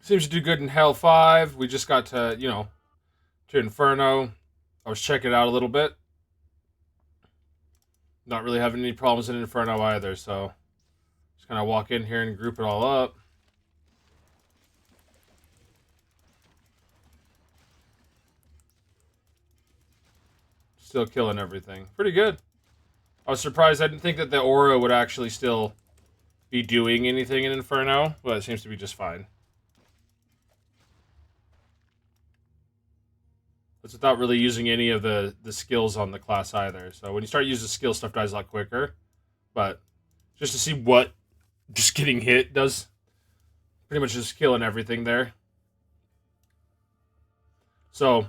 Seems to do good in Hell 5. We just got to, to Inferno. I was checking it out a little bit. Not really having any problems in Inferno either, so just kind of walk in here and group it all up. Still killing everything. Pretty good. I was surprised. I didn't think that the aura would actually still be doing anything in Inferno, but it seems to be just fine. That's without really using any of the skills on the class either. So when you start using skill, stuff dies a lot quicker. But just to see what just getting hit does, pretty much just killing everything there. So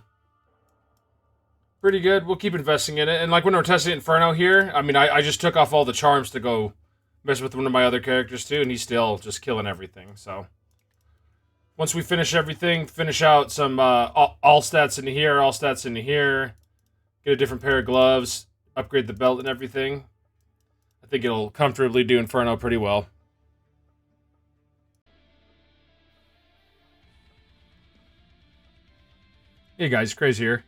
pretty good. We'll keep investing in it. And like when we're testing Inferno here, I mean, I just took off all the charms to go mess with one of my other characters too, and he's still just killing everything. So once we finish everything, finish out some all stats into here, all stats into here, get a different pair of gloves, upgrade the belt and everything, I think it'll comfortably do Inferno pretty well. Hey guys, Crazy here.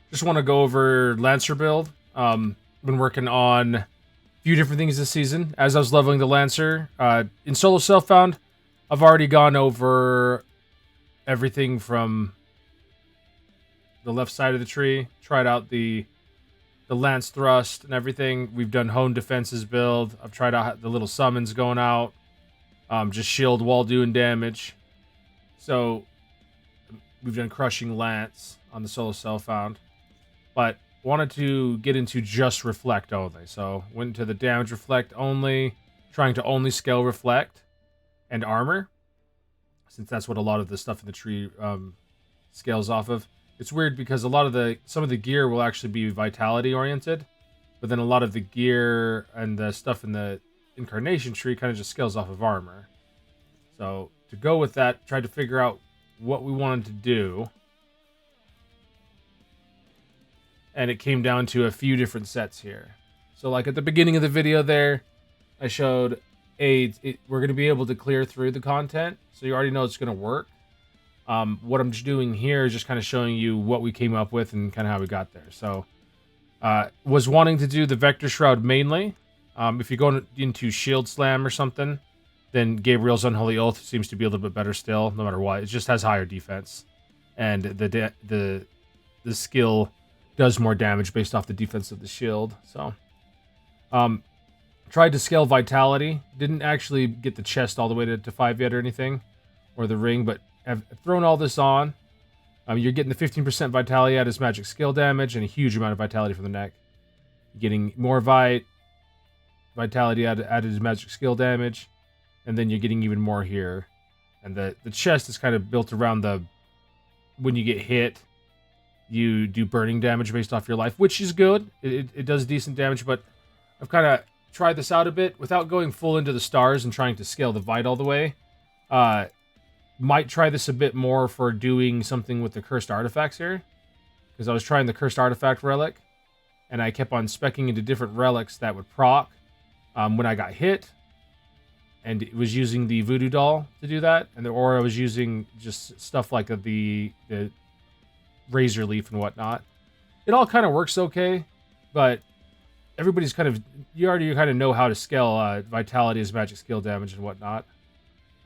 Just want to go over Lancer build. Been working on a few different things this season. As I was leveling the Lancer, in solo self-found, I've already gone over everything from the left side of the tree. Tried out the lance thrust and everything. We've done hone defenses build. I've tried out the little summons going out. Just shield while doing damage. So we've done crushing lance on the solo self-found. But wanted to get into just reflect only. So went into the damage reflect only, trying to only scale reflect and armor, since that's what a lot of the stuff in the tree scales off of. It's weird because some of the gear will actually be vitality oriented, but then a lot of the gear and the stuff in the Incarnation tree kind of just scales off of armor. So to go with that, tried to figure out what we wanted to do. And it came down to a few different sets here. So like at the beginning of the video there, I showed we're going to be able to clear through the content. So you already know it's going to work. What I'm just doing here is just kind of showing you what we came up with and kind of how we got there. So was wanting to do the Vector Shroud mainly. If you go into Shield Slam or something, then Gabriel's Unholy Oath seems to be a little bit better still, no matter what. It just has higher defense. And the skill does more damage based off the defense of the shield. So tried to scale vitality. Didn't actually get the chest all the way to 5 yet or anything, or the ring, but I've thrown all this on. You're getting the 15% vitality out as magic skill damage and a huge amount of vitality from the neck. You're getting more vitality added as magic skill damage, and then you're getting even more here. And the chest is kind of built around when you get hit, you do burning damage based off your life, which is good. It does decent damage, but I've kind of tried this out a bit without going full into the stars and trying to scale the Vite all the way. Might try this a bit more for doing something with the cursed artifacts here, because I was trying the cursed artifact relic, and I kept on speccing into different relics that would proc when I got hit, and it was using the voodoo doll to do that, or I was using just stuff like the razor leaf and whatnot. It all kind of works okay, but everybody's you already kind of know how to scale vitality as magic skill damage and whatnot.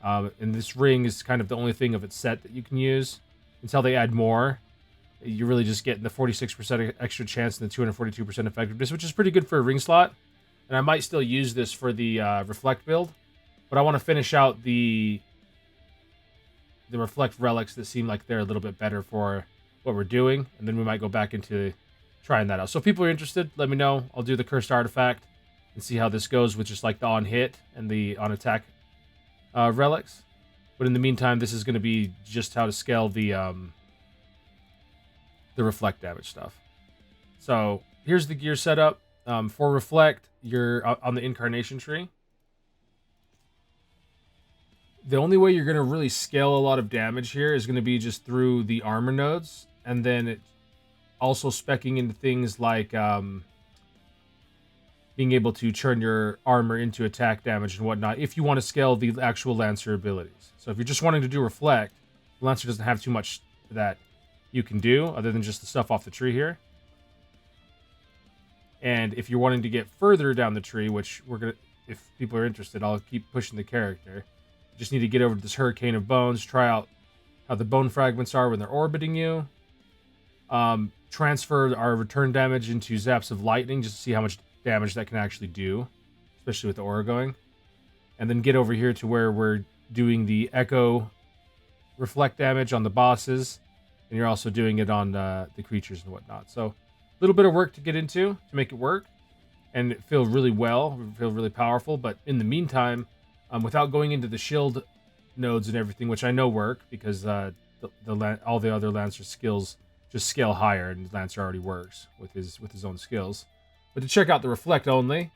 And this ring is kind of the only thing of its set that you can use until they add more. You're really just getting the 46% extra chance and the 242% effectiveness, which is pretty good for a ring slot. And I might still use this for the reflect build, but I want to finish out the reflect relics that seem like they're a little bit better for what we're doing, and then we might go back into trying that out. So if people are interested, let me know. I'll do the cursed artifact and see how this goes with just like the on hit and the on attack relics. But in the meantime, this is going to be just how to scale the reflect damage stuff. So here's the gear setup. For reflect, you're on the Incarnation tree. The only way you're going to really scale a lot of damage here is going to be just through the armor nodes, and then it also speccing into things like being able to turn your armor into attack damage and whatnot if you want to scale the actual Lancer abilities. So if you're just wanting to do reflect, The Lancer doesn't have too much that you can do other than just the stuff off the tree here. And if you're wanting to get further down the tree, which we're going to, if people are interested, I'll keep pushing the character. You just need to get over to this Hurricane of Bones, try out how the bone fragments are when they're orbiting you. Transfer our return damage into zaps of lightning just to see how much damage that can actually do, especially with the aura going. And then get over here to where we're doing the echo reflect damage on the bosses, and you're also doing it on the creatures and whatnot. So a little bit of work to get into to make it work and feel really well, feel really powerful. But in the meantime, without going into the shield nodes and everything, which I know work because all the other Lancer skills just scale higher, and Lancer already works with his own skills. But to check out the reflect only,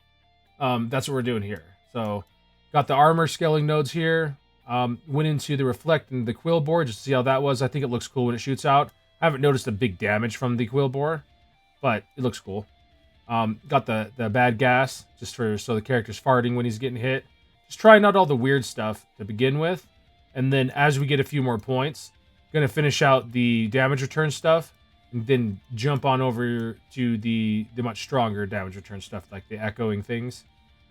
that's what we're doing here. So got the armor scaling nodes here. Went into the reflect and the quill boar just to see how that was. I think it looks cool when it shoots out. I haven't noticed a big damage from the quill boar, but it looks cool. Got the bad gas just so the character's farting when he's getting hit. Just trying out all the weird stuff to begin with, and then as we get a few more points, gonna finish out the damage return stuff, and then jump on over to the much stronger damage return stuff, like the echoing things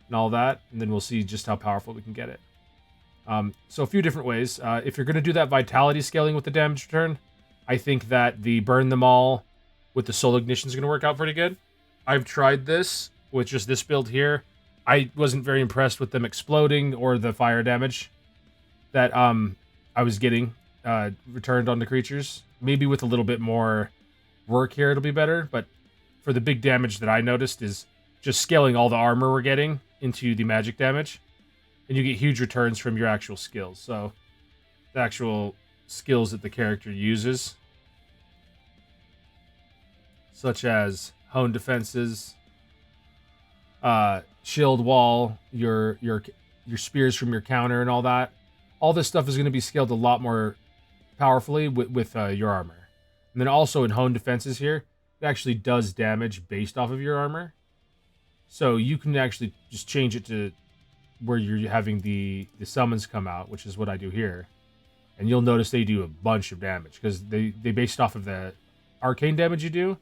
and all that, and then we'll see just how powerful we can get it. So a few different ways. If you're gonna do that vitality scaling with the damage return, I think that the burn them all with the soul ignition is gonna work out pretty good. I've tried this with just this build here. I wasn't very impressed with them exploding or the fire damage that I was getting returned on the creatures. Maybe with a little bit more work here, it'll be better. But for the big damage that I noticed is just scaling all the armor we're getting into the magic damage, and you get huge returns from your actual skills. So the actual skills that the character uses, such as hone defenses, shield wall, your spears from your counter, and all that. All this stuff is going to be scaled a lot more powerfully with your armor. And then also in hone defenses here, it actually does damage based off of your armor. So you can actually just change it to where you're having the summons come out, which is what I do here. And you'll notice they do a bunch of damage because they based off of the arcane damage you do.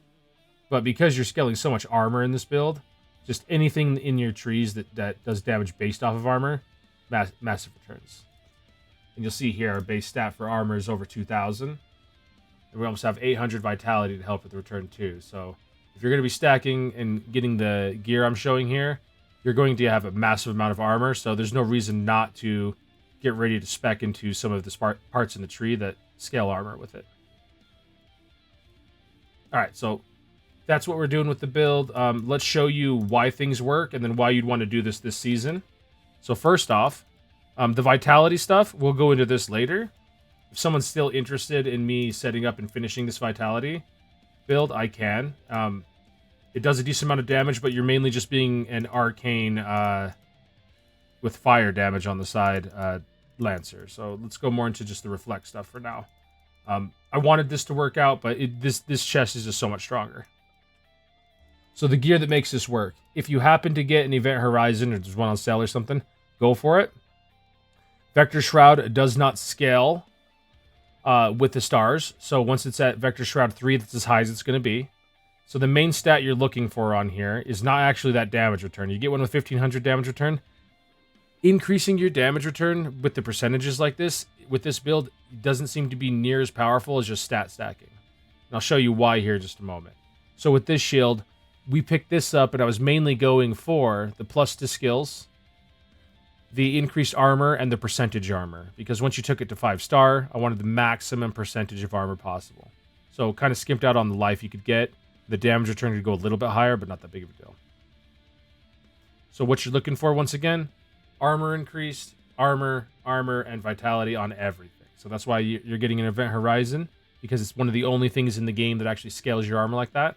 But because you're scaling so much armor in this build, just anything in your trees that does damage based off of armor, massive returns. And you'll see here our base stat for armor is over 2,000. And we almost have 800 vitality to help with the return too. So if you're going to be stacking and getting the gear I'm showing here, you're going to have a massive amount of armor. So there's no reason not to get ready to spec into some of the parts in the tree that scale armor with it. All right, so that's what we're doing with the build. Let's show you why things work and then why you'd want to do this season. So first off, the vitality stuff, we'll go into this later. If someone's still interested in me setting up and finishing this vitality build, I can. It does a decent amount of damage, but you're mainly just being an arcane with fire damage on the side Lancer. So let's go more into just the reflect stuff for now. I wanted this to work out, but this chest is just so much stronger. So the gear that makes this work. If you happen to get an Event Horizon or there's one on sale or something, go for it. Vector Shroud does not scale with the stars. So once it's at Vector Shroud 3, that's as high as it's going to be. So the main stat you're looking for on here is not actually that damage return. You get one with 1,500 damage return. Increasing your damage return with the percentages like this, with this build, doesn't seem to be near as powerful as just stat stacking. And I'll show you why here in just a moment. So with this shield, we picked this up, and I was mainly going for the plus to skills, the increased armor, and the percentage armor. Because once you took it to 5-star, I wanted the maximum percentage of armor possible. So kind of skimped out on the life you could get. The damage return could go a little bit higher, but not that big of a deal. So what you're looking for, once again, armor increased, armor, and vitality on everything. So that's why you're getting an Event Horizon, because it's one of the only things in the game that actually scales your armor like that.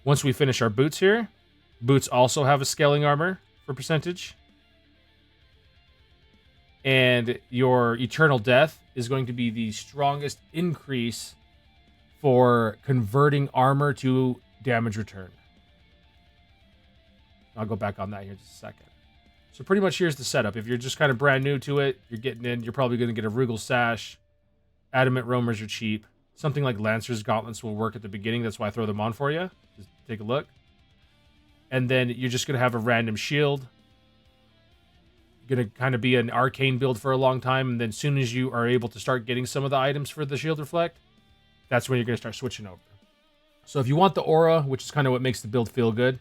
Once we finish our boots here, boots also have a scaling armor for percentage. And your Eternal Death is going to be the strongest increase for converting armor to damage return. I'll go back on that here in just a second. So pretty much here's the setup. If you're just kind of brand new to it, you're getting in, you're probably going to get a Rugal Sash, Adamant Roamers are cheap. Something like Lancer's Gauntlets will work at the beginning. That's why I throw them on for you. Just take a look. And then you're just going to have a random shield. Going to kind of be an arcane build for a long time. And then as soon as you are able to start getting some of the items for the shield reflect, that's when you're going to start switching over. So if you want the aura, which is kind of what makes the build feel good,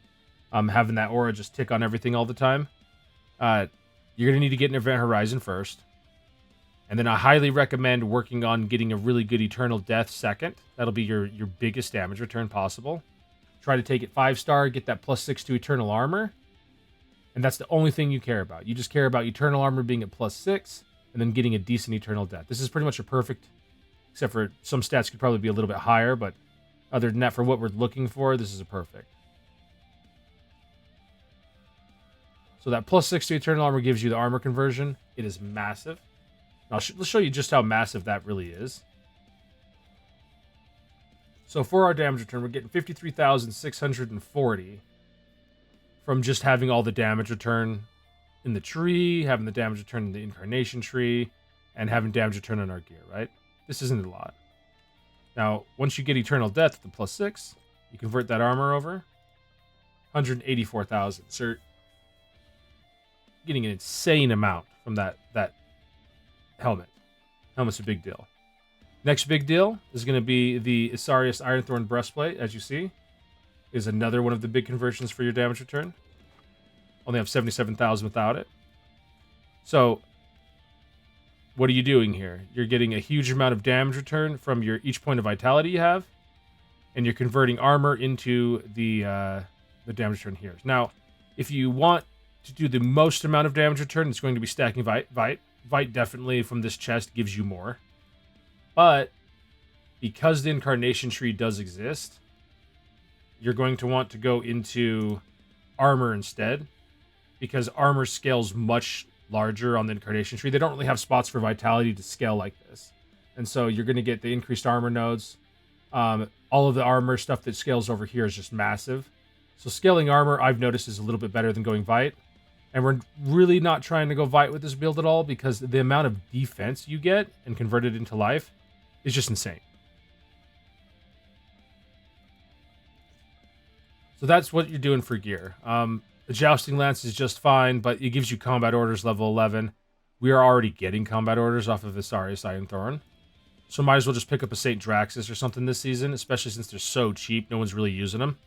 having that aura just tick on everything all the time, you're going to need to get an Event Horizon first. And then I highly recommend working on getting a really good Eternal Death second. That'll be your biggest damage return possible. Try to take it 5-star, get that +6 to Eternal Armor. And that's the only thing you care about. You just care about Eternal Armor being at +6, and then getting a decent Eternal Death. This is pretty much a perfect, except for some stats could probably be a little bit higher, but other than that, for what we're looking for, this is a perfect. So that +6 to Eternal Armor gives you the armor conversion. It is massive. Let's show you just how massive that really is. So for our damage return, we're getting 53,640 from just having all the damage return in the tree, having the damage return in the Incarnation tree, and having damage return on our gear, right? This isn't a lot. Now, once you get Eternal Death at the +6, you convert that armor over. 184,000. So you're getting an insane amount from that helmet. Helmet's a big deal. Next big deal is going to be the Isarius Ironthorn Breastplate, as you see. Is another one of the big conversions for your damage return. Only have 77,000 without it. So, what are you doing here? You're getting a huge amount of damage return from each point of vitality you have, and you're converting armor into the damage return here. Now, if you want to do the most amount of damage return, it's going to be stacking Vite. Vite definitely from this chest gives you more. But because the Incarnation tree does exist, you're going to want to go into armor instead, because armor scales much larger on the Incarnation tree. They don't really have spots for vitality to scale like this. And so you're going to get the increased armor nodes. All of the armor stuff that scales over here is just massive. So scaling armor, I've noticed, is a little bit better than going Vite. And we're really not trying to go Vite with this build at all, because the amount of defense you get and convert it into life is just insane. So that's what you're doing for gear. The Jousting Lance is just fine, but it gives you combat orders level 11. We are already getting combat orders off of Isarius Ironthorn. So might as well just pick up a St. Draxus or something this season, especially since they're so cheap, no one's really using them.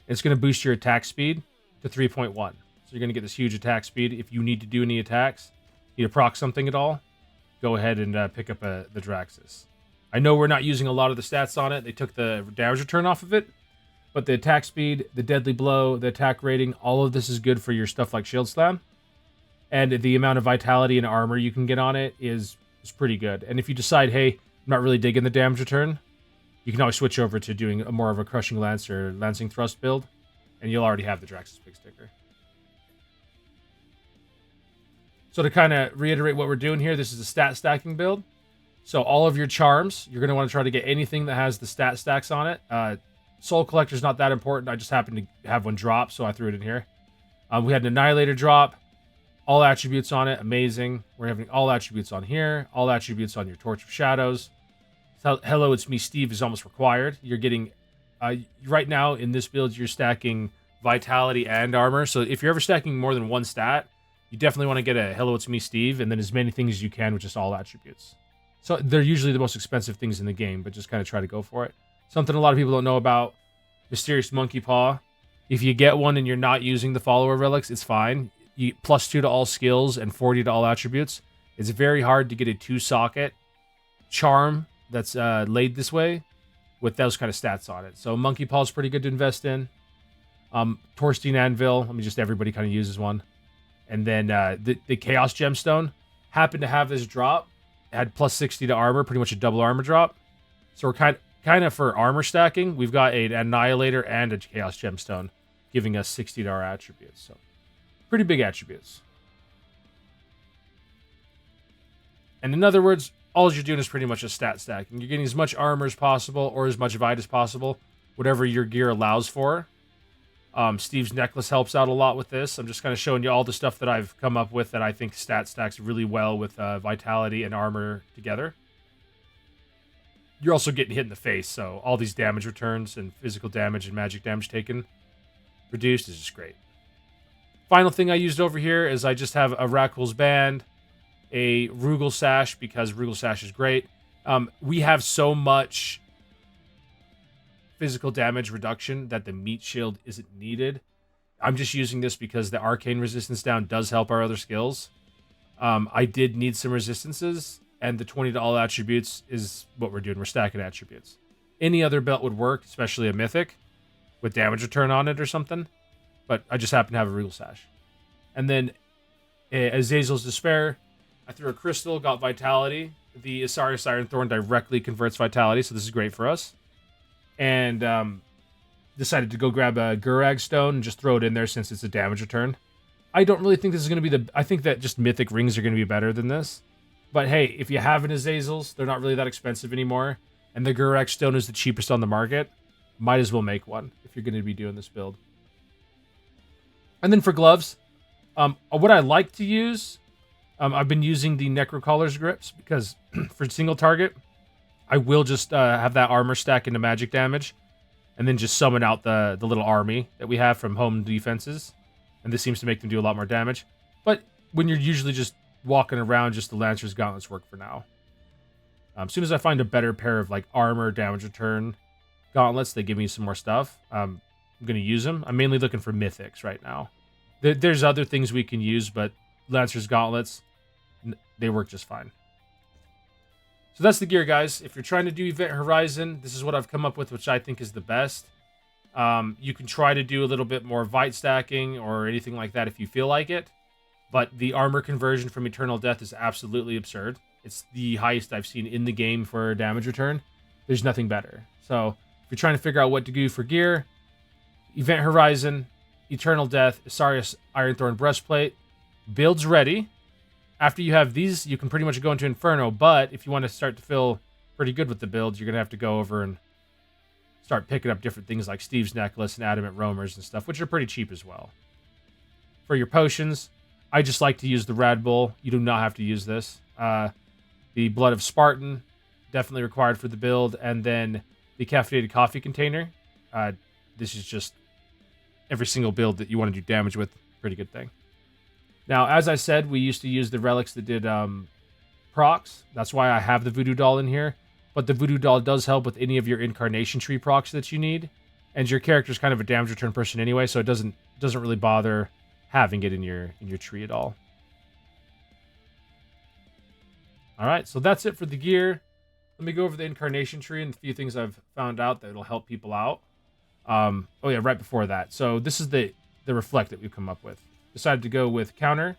It's going to boost your attack speed to 3.1. So you're going to get this huge attack speed. If you need to do any attacks, need to proc something at all, go ahead and pick up the Draxus. I know we're not using a lot of the stats on it. They took the damage return off of it. But the attack speed, the deadly blow, the attack rating, all of this is good for your stuff like Shield Slam. And the amount of vitality and armor you can get on it is pretty good. And if you decide, hey, I'm not really digging the damage return, you can always switch over to doing more of a Crushing Lance or Lancing Thrust build. And you'll already have the Draxus Big Sticker. So to kind of reiterate what we're doing here, this is a stat stacking build. So all of your charms, you're going to want to try to get anything that has the stat stacks on it. Soul Collector's not that important. I just happened to have one drop, so I threw it in here. We had an Annihilator drop. All attributes on it. Amazing. We're having all attributes on here. All attributes on your Torch of Shadows. Hello, it's me, Steve, is almost required. You're getting... right now, in this build, you're stacking Vitality and Armor. So if you're ever stacking more than one stat, you definitely want to get a Hello, it's me, Steve, and then as many things as you can with just all attributes. So they're usually the most expensive things in the game, but just kind of try to go for it. Something a lot of people don't know about Mysterious Monkey Paw. If you get one and you're not using the Follower Relics, it's fine. You +2 to all skills and 40 to all attributes. It's very hard to get a 2-socket charm that's laid this way with those kind of stats on it. So Monkey Paw is pretty good to invest in. Torstein Anvil, everybody kind of uses one. And then the Chaos Gemstone happened to have this drop. It had +60 to armor, pretty much a double armor drop. So we're kind of for armor stacking, we've got an Annihilator and a Chaos Gemstone giving us 60 to our attributes. So pretty big attributes. And in other words, all you're doing is pretty much just stat stacking. You're getting as much armor as possible or as much Vite as possible, whatever your gear allows for. Steve's necklace helps out a lot with this. I'm just kind of showing you all the stuff that I've come up with that I think stat stacks really well with Vitality and armor together. you're also getting hit in the face, so all these damage returns and physical damage and magic damage taken reduced is just great. Final thing I used over here is I just have a Rakul's Band, a Rugal Sash, because Rugal Sash is great. We have so much physical damage reduction that the meat shield isn't needed. I'm just using this because the arcane resistance down does help our other skills. I did need some resistances, and the 20 to all attributes is what we're doing. We're stacking attributes. Any other belt would work, especially a mythic with damage return on it or something. But I just happen to have a Regal Sash. And then Azazel's Despair. I threw a crystal, got Vitality. The Asarius Iron Thorn directly converts Vitality, so this is great for us. And decided to go grab a Gurag Stone and just throw it in there since it's a damage return. I don't really think this is going to be I think that just Mythic Rings are going to be better than this. But hey, if you have an Azazel's, they're not really that expensive anymore. And the Gurag Stone is the cheapest on the market. Might as well make one if you're going to be doing this build. And then for gloves, what I like to use, I've been using the Necrocaller's grips because for single target, I will just have that armor stack into magic damage and then just summon out the little army that we have from home defenses. And this seems to make them do a lot more damage. But when you're usually just walking around, just the Lancer's Gauntlets work for now. As soon as I find a better pair of like armor, damage return gauntlets, they give me some more stuff. I'm going to use them. I'm mainly looking for mythics right now. There's other things we can use, but Lancer's Gauntlets, they work just fine. So that's the gear, guys. If you're trying to do Event Horizon, this is what I've come up with, which I think is the best. You can try to do a little bit more Vite stacking or anything like that if you feel like it. But the armor conversion from Eternal Death is absolutely absurd. It's the highest I've seen in the game for damage return. There's nothing better. So if you're trying to figure out what to do for gear, Event Horizon, Eternal Death, Asarius Ironthorn Breastplate, builds ready. After you have these, you can pretty much go into Inferno, but if you want to start to feel pretty good with the build, you're going to have to go over and start picking up different things like Steve's Necklace and Adamant Roamers and stuff, which are pretty cheap as well. For your potions, I just like to use the Rad Bull. You do not have to use this. The Blood of Spartan, definitely required for the build, and then the Caffeinated Coffee Container. This is just every single build that you want to do damage with. Pretty good thing. Now, as I said, we used to use the relics that did procs. That's why I have the Voodoo Doll in here. But the Voodoo Doll does help with any of your Incarnation tree procs that you need. And your character's kind of a damage return person anyway, so it doesn't really bother having it in your tree at all. Alright, so that's it for the gear. Let me go over the Incarnation tree and a few things I've found out that will help people out. Oh yeah, right before that. So this is the Reflect that we've come up with. Decided to go with Counter.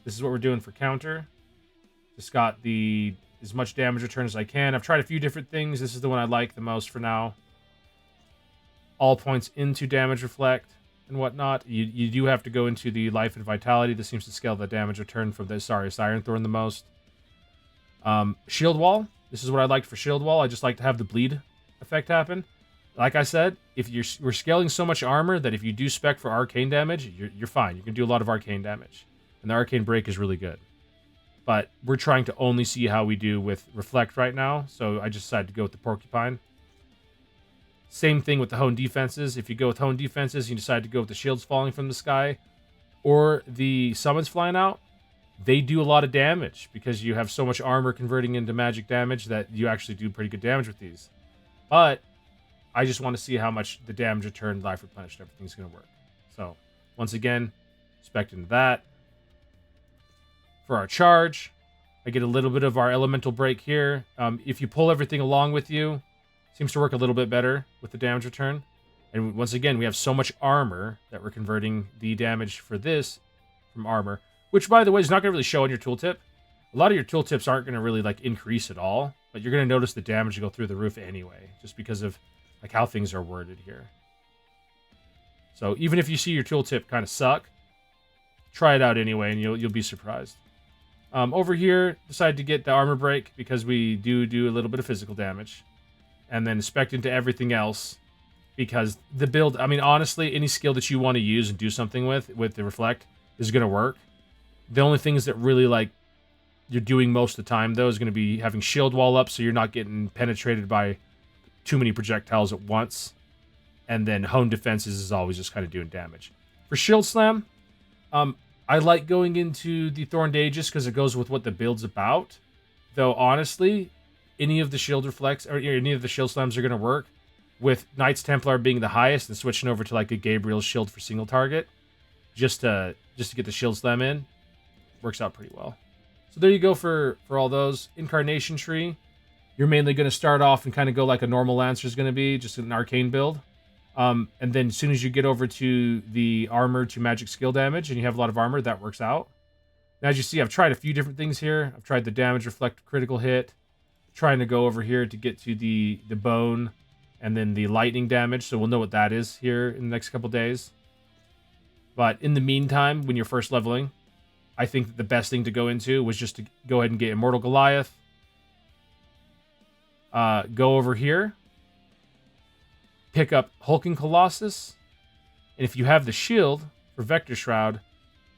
This is what we're doing for Counter. Just got as much damage return as I can. I've tried a few different things. This is the one I like the most for now. All points into damage reflect and whatnot. You do have to go into the life and vitality. This seems to scale the damage return from the Asarius Ironthorn the most. Shield Wall. This is what I liked for Shield Wall. I just like to have the bleed effect happen. Like I said, we're scaling so much armor that if you do spec for arcane damage, you're fine. You can do a lot of arcane damage. And the arcane break is really good. But we're trying to only see how we do with Reflect right now, so I just decided to go with the Porcupine. Same thing with the Hone Defenses. If you go with Hone Defenses, you decide to go with the Shields Falling from the Sky, or the Summons Flying Out, they do a lot of damage, because you have so much armor converting into magic damage that you actually do pretty good damage with these. But I just want to see how much the damage return, life replenished, everything's going to work. So, once again, spec into that. For our charge, I get a little bit of our elemental break here. If you pull everything along with you, seems to work a little bit better with the damage return. And once again, we have so much armor that we're converting the damage for this from armor, which, by the way, is not going to really show on your tooltip. A lot of your tooltips aren't going to really like increase at all, but you're going to notice the damage go through the roof anyway, just because of like how things are worded here. So even if you see your tooltip kind of suck, try it out anyway, and you'll be surprised. Over here, decided to get the armor break because we do a little bit of physical damage, and then spec into everything else because the build. I mean, honestly, any skill that you want to use and do something with the Reflect is going to work. The only things that really like you're doing most of the time, though, is going to be having shield wall up, so you're not getting penetrated by too many projectiles at once. And then hone defenses is always just kind of doing damage. For shield slam, I like going into the Thorned Aegis because it goes with what the build's about. Though honestly, any of the shield reflects or any of the shield slams are going to work. With Knights Templar being the highest and switching over to like a Gabriel's shield for single target, just to get the shield slam in, works out pretty well. So there you go for all those. Incarnation tree, you're mainly going to start off and kind of go like a normal Lancer is going to be, just an arcane build. And then as soon as you get over to the armor to magic skill damage and you have a lot of armor, that works out. Now, as you see, I've tried a few different things here. I've tried the damage reflect critical hit, trying to go over here to get to the bone and then the lightning damage. So we'll know what that is here in the next couple days. But in the meantime, when you're first leveling, I think that the best thing to go into was just to go ahead and get Immortal Goliath. Go over here. Pick up Hulking Colossus. And if you have the shield for Vector Shroud,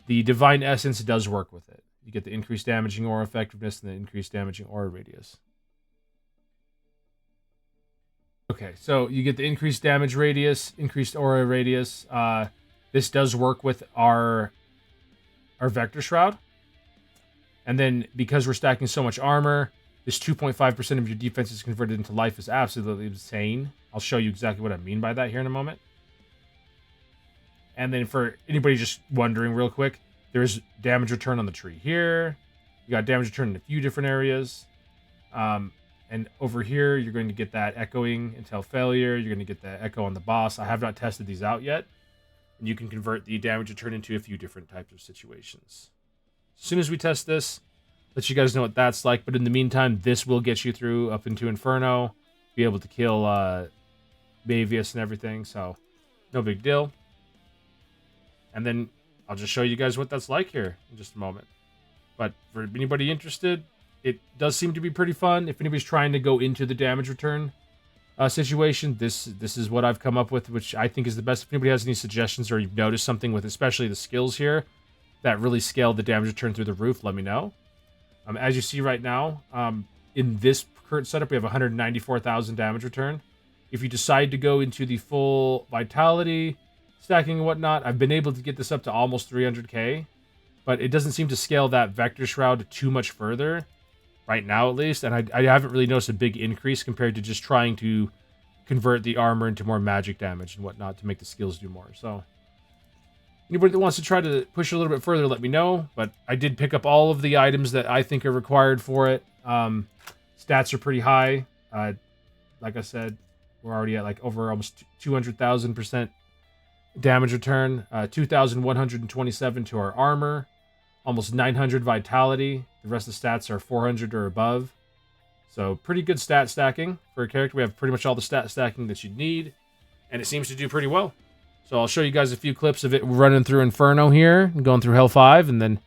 the Divine Essence does work with it. You get the increased damaging aura effectiveness and the increased damaging aura radius. Okay, so you get the increased damage radius, increased aura radius. This does work with our Vector Shroud. And then because we're stacking so much armor, this 2.5% of your defense is converted into life is absolutely insane. I'll show you exactly what I mean by that here in a moment. And then for anybody just wondering real quick, there's damage return on the tree here. You got damage return in a few different areas. And over here, you're going to get that echoing until failure. You're going to get the echo on the boss. I have not tested these out yet. And you can convert the damage return into a few different types of situations. As soon as we test this, let you guys know what that's like. But in the meantime, this will get you through up into Inferno. Be able to kill Mavius and everything. So, no big deal. And then I'll just show you guys what that's like here in just a moment. But for anybody interested, it does seem to be pretty fun. If anybody's trying to go into the damage return situation, this is what I've come up with, which I think is the best. If anybody has any suggestions or you've noticed something with especially the skills here that really scaled the damage return through the roof, let me know. As you see right now, in this current setup, we have 194,000 damage return. If you decide to go into the full vitality, stacking and whatnot, I've been able to get this up to almost 300k, but it doesn't seem to scale that Vector Shroud too much further, right now at least, and I haven't really noticed a big increase compared to just trying to convert the armor into more magic damage and whatnot to make the skills do more. So anybody that wants to try to push it a little bit further, let me know, but I did pick up all of the items that I think are required for it. Stats are pretty high. Like I said, we're already at like over almost 200,000% damage return, 2,127 to our armor, almost 900 vitality. The rest of the stats are 400 or above. So pretty good stat stacking for a character. We have pretty much all the stat stacking that you'd need, and it seems to do pretty well. So I'll show you guys a few clips of it running through Inferno here and going through Hell 5, and then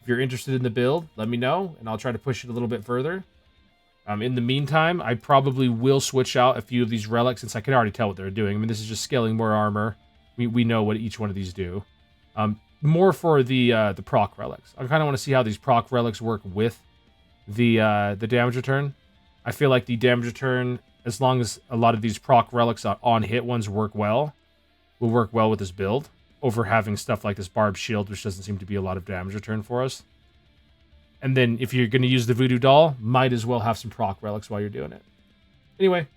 if you're interested in the build, let me know, and I'll try to push it a little bit further. In the meantime, I probably will switch out a few of these relics since I can already tell what they're doing. I mean, this is just scaling more armor. We know what each one of these do. More for the proc relics. I kind of want to see how these proc relics work with the damage return. I feel like the damage return, as long as a lot of these proc relics on hit ones work well, will work well with this build over having stuff like this Barbed Shield, which doesn't seem to be a lot of damage return for us. And then if you're going to use the Voodoo Doll, might as well have some proc relics while you're doing it. Anyway,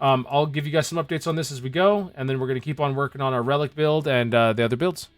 I'll give you guys some updates on this as we go, and then we're going to keep on working on our relic build and the other builds.